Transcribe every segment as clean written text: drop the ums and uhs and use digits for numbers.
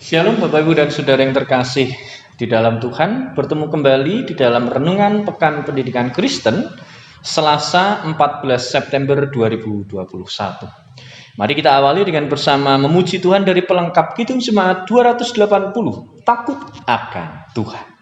Shalom Bapak Ibu dan Saudara yang terkasih di dalam Tuhan. Bertemu kembali di dalam Renungan Pekan Pendidikan Kristen Selasa 14 September 2021. Mari kita awali dengan bersama memuji Tuhan dari pelengkap Kidung Jemaat 280, Takut akan Tuhan.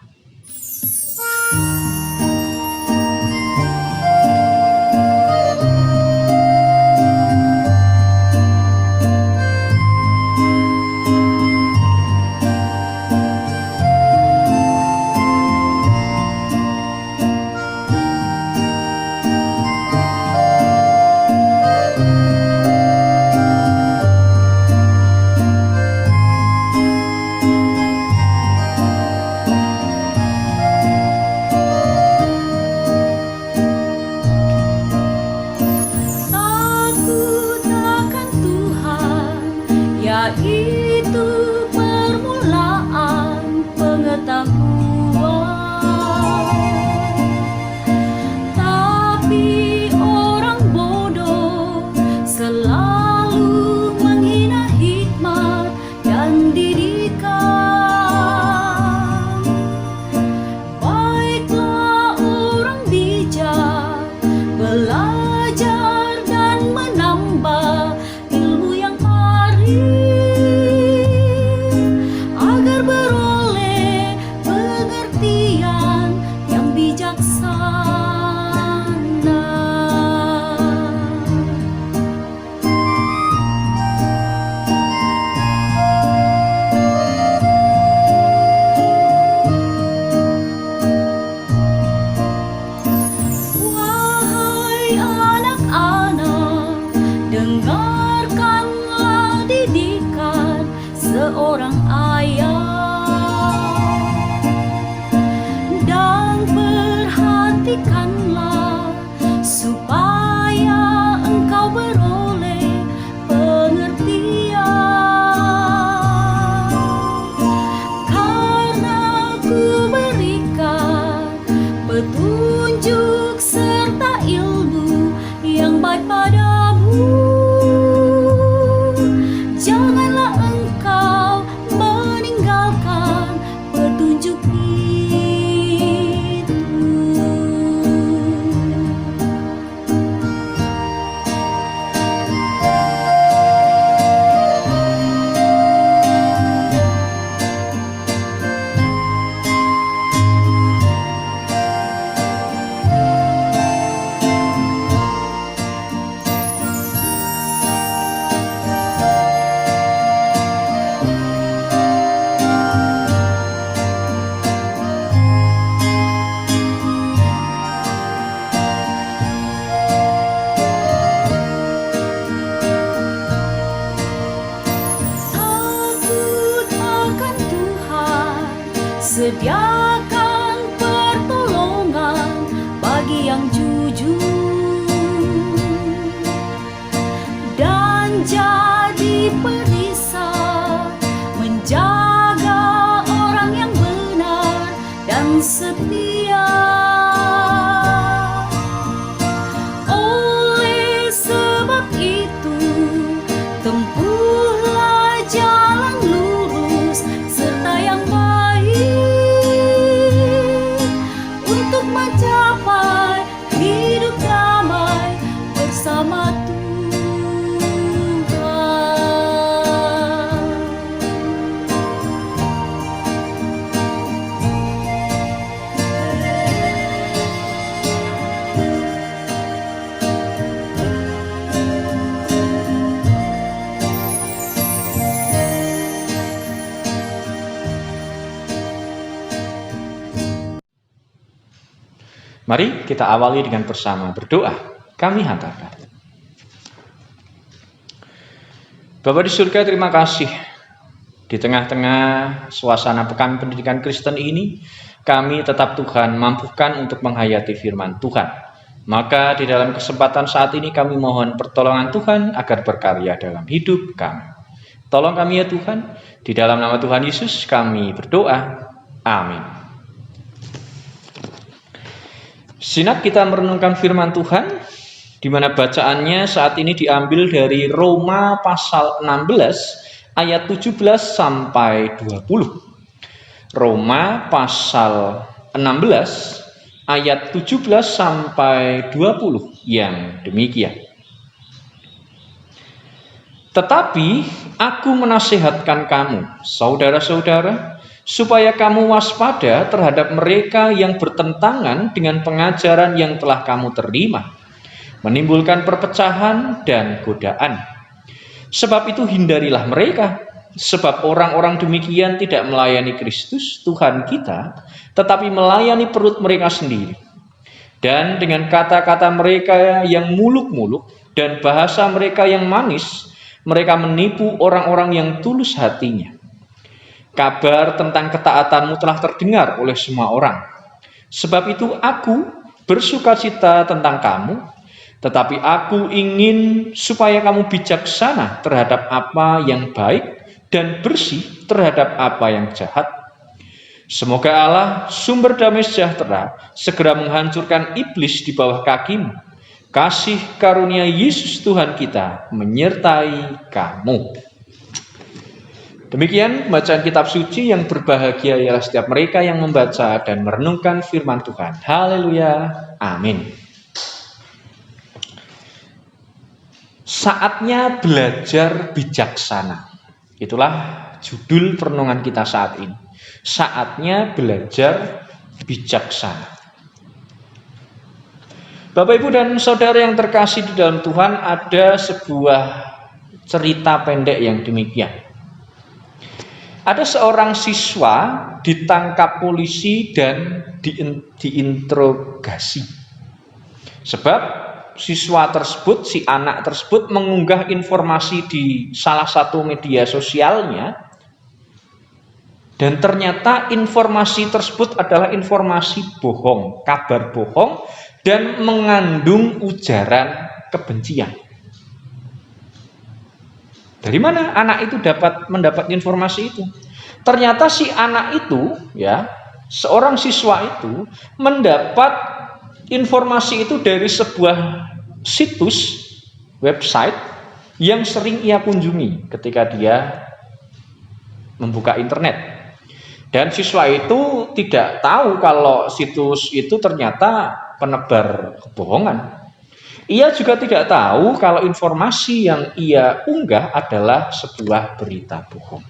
Sediakan pertolongan bagi yang jujur dan jadi perisai menjaga orang yang benar dan setia. Oleh sebab itu tempuhlah jalan lurus serta yang mencapai hidup damai bersama Tuhan. Mari kita awali dengan bersama berdoa. Kami hantarkan. Bapa di surga, terima kasih. Di tengah-tengah suasana Pekan Pendidikan Kristen ini, kami tetap Tuhan mampukan untuk menghayati firman Tuhan. Maka di dalam kesempatan saat ini kami mohon pertolongan Tuhan agar berkarya dalam hidup kami. Tolong kami ya Tuhan, di dalam nama Tuhan Yesus kami berdoa. Amin. Sinap kita merenungkan firman Tuhan, di mana bacaannya saat ini diambil dari Roma pasal 16 ayat 17 sampai 20. Roma pasal 16 ayat 17 sampai 20 yang demikian. Tetapi aku menasihatkan kamu, saudara-saudara, supaya kamu waspada terhadap mereka yang bertentangan dengan pengajaran yang telah kamu terima, menimbulkan perpecahan dan godaan. Sebab itu hindarilah mereka, sebab orang-orang demikian tidak melayani Kristus Tuhan kita, tetapi melayani perut mereka sendiri. Dan dengan kata-kata mereka yang muluk-muluk dan bahasa mereka yang manis, mereka menipu orang-orang yang tulus hatinya. Kabar tentang ketaatanmu telah terdengar oleh semua orang. Sebab itu aku bersukacita tentang kamu, tetapi aku ingin supaya kamu bijaksana terhadap apa yang baik dan bersih terhadap apa yang jahat. Semoga Allah, sumber damai sejahtera, segera menghancurkan iblis di bawah kakimu. Kasih karunia Yesus Tuhan kita menyertai kamu. Demikian bacaan kitab suci. Yang berbahagia ialah setiap mereka yang membaca dan merenungkan firman Tuhan. Haleluya, amin. Saatnya belajar bijaksana. Itulah judul perenungan kita saat ini. Saatnya belajar bijaksana. Bapak, Ibu, dan Saudara yang terkasih di dalam Tuhan, ada sebuah cerita pendek yang demikian. Ada seorang siswa ditangkap polisi dan diinterogasi. Sebab siswa tersebut, si anak tersebut mengunggah informasi di salah satu media sosialnya, dan ternyata informasi tersebut adalah informasi bohong, kabar bohong, dan mengandung ujaran kebencian. Dari mana anak itu mendapat informasi itu? Ternyata si anak itu, seorang siswa itu mendapat informasi itu dari sebuah situs website yang sering ia kunjungi ketika dia membuka internet. Dan siswa itu tidak tahu kalau situs itu ternyata penebar kebohongan. Ia juga tidak tahu kalau informasi yang ia unggah adalah sebuah berita bohong.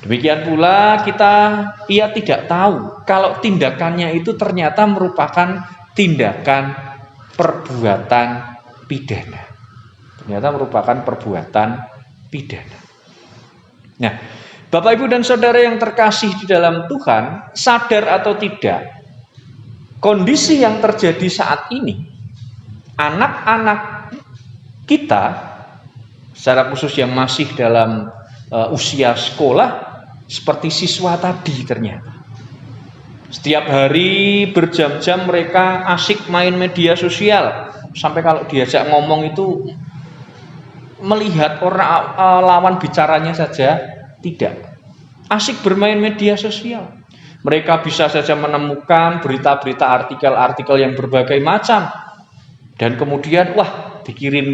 Demikian pula ia tidak tahu kalau tindakannya itu ternyata merupakan tindakan perbuatan pidana. Ternyata merupakan perbuatan pidana. Nah, Bapak, Ibu, dan Saudara yang terkasih di dalam Tuhan, sadar atau tidak, kondisi yang terjadi saat ini, anak-anak kita, secara khusus yang masih dalam usia sekolah, seperti siswa tadi ternyata. Setiap hari berjam-jam mereka asik main media sosial, sampai kalau diajak ngomong itu melihat orang lawan bicaranya saja tidak. Asik bermain media sosial. Mereka bisa saja menemukan berita-berita, artikel-artikel yang berbagai macam. Dan kemudian dikirim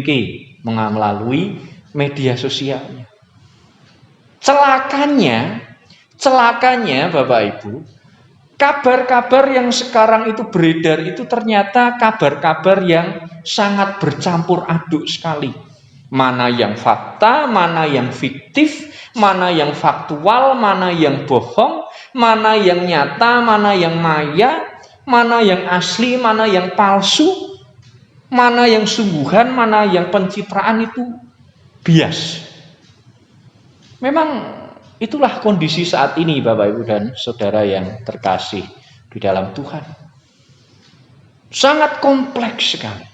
melalui media sosialnya. Celakanya Bapak Ibu, kabar-kabar yang sekarang itu beredar itu ternyata kabar-kabar yang sangat bercampur aduk sekali. Mana yang fakta, mana yang fiktif, mana yang faktual, mana yang bohong, mana yang nyata, mana yang maya, mana yang asli, mana yang palsu, mana yang sungguhan, mana yang pencitraan, itu bias. Memang itulah kondisi saat ini, Bapak, Ibu, dan Saudara yang terkasih di dalam Tuhan. Sangat kompleks sekali.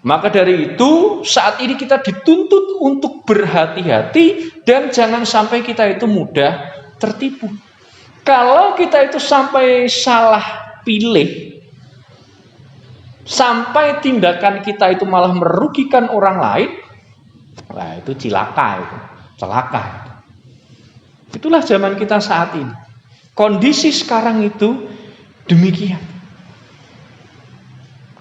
Maka dari itu saat ini kita dituntut untuk berhati-hati dan jangan sampai kita itu mudah tertipu. Kalau kita itu sampai salah pilih, sampai tindakan kita itu malah merugikan orang lain, itu celaka. Itulah zaman kita saat ini. Kondisi sekarang itu demikian.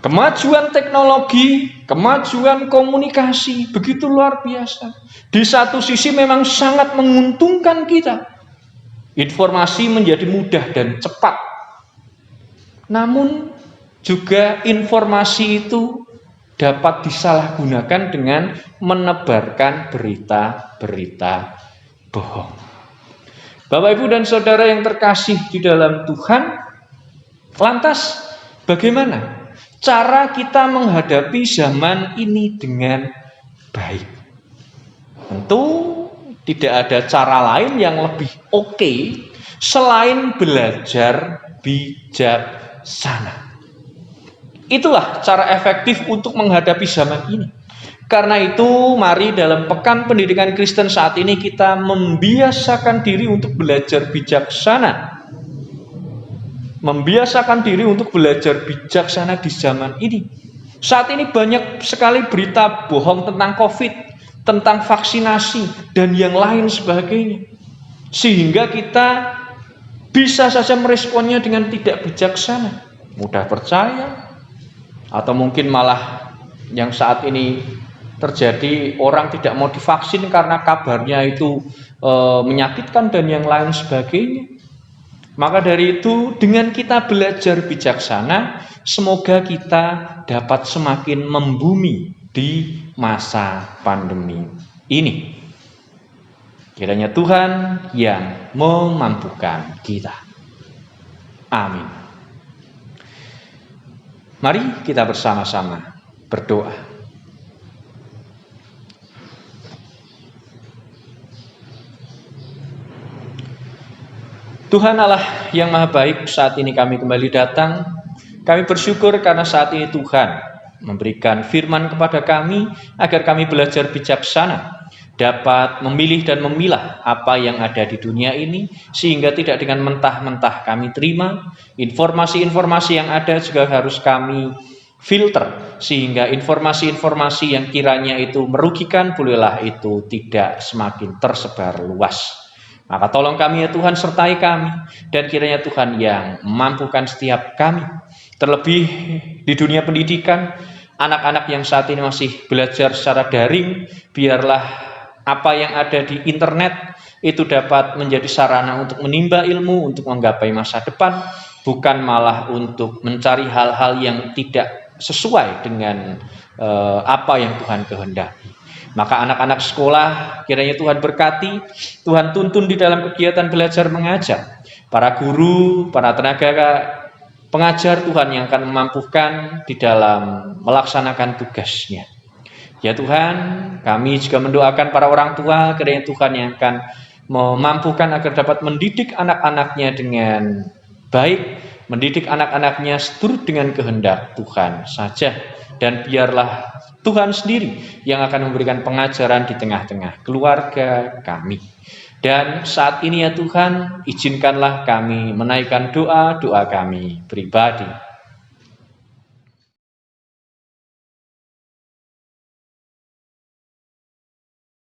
Kemajuan teknologi, kemajuan komunikasi begitu luar biasa. Di satu sisi memang sangat menguntungkan kita. Informasi menjadi mudah dan cepat. Namun juga informasi itu dapat disalahgunakan dengan menebarkan berita-berita bohong. Bapak, Ibu, dan saudara yang terkasih di dalam Tuhan, lantas bagaimana cara kita menghadapi zaman ini dengan baik? Tentu tidak ada cara lain yang lebih oke selain belajar bijaksana. Itulah cara efektif untuk menghadapi zaman ini. Karena itu, mari dalam Pekan Pendidikan Kristen saat ini kita membiasakan diri untuk belajar bijaksana. Membiasakan diri untuk belajar bijaksana di zaman ini. Saat ini banyak sekali berita bohong tentang COVID, tentang vaksinasi, dan yang lain sebagainya. Sehingga kita bisa saja meresponnya dengan tidak bijaksana. Mudah percaya, atau mungkin malah yang saat ini terjadi, orang tidak mau divaksin karena kabarnya itu menyakitkan dan yang lain sebagainya. Maka dari itu, dengan kita belajar bijaksana, semoga kita dapat semakin membumi di masa pandemi ini. Kiranya Tuhan yang memampukan kita. Amin. Mari kita bersama-sama berdoa. Tuhan Allah yang Maha Baik, saat ini kami kembali datang. Kami bersyukur karena saat ini Tuhan memberikan firman kepada kami agar kami belajar bijaksana, dapat memilih dan memilah apa yang ada di dunia ini, sehingga tidak dengan mentah-mentah kami terima. Informasi-informasi yang ada juga harus kami filter, sehingga informasi-informasi yang kiranya itu merugikan, bolehlah itu tidak semakin tersebar luas. Maka tolong kami ya Tuhan, sertai kami, dan kiranya Tuhan yang memampukan setiap kami. Terlebih di dunia pendidikan, anak-anak yang saat ini masih belajar secara daring, biarlah apa yang ada di internet itu dapat menjadi sarana untuk menimba ilmu, untuk menggapai masa depan, bukan malah untuk mencari hal-hal yang tidak sesuai dengan apa yang Tuhan kehendaki. Maka anak-anak sekolah kiranya Tuhan berkati, Tuhan tuntun di dalam kegiatan belajar mengajar. Para guru, para tenaga pengajar, Tuhan yang akan memampukan di dalam melaksanakan tugasnya. Ya Tuhan, kami juga mendoakan para orang tua, kiranya Tuhan yang akan memampukan agar dapat mendidik anak-anaknya dengan baik, mendidik anak-anaknya seturut dengan kehendak Tuhan saja. Dan biarlah Tuhan sendiri yang akan memberikan pengajaran di tengah-tengah keluarga kami. Dan saat ini ya Tuhan, izinkanlah kami menaikkan doa-doa kami pribadi.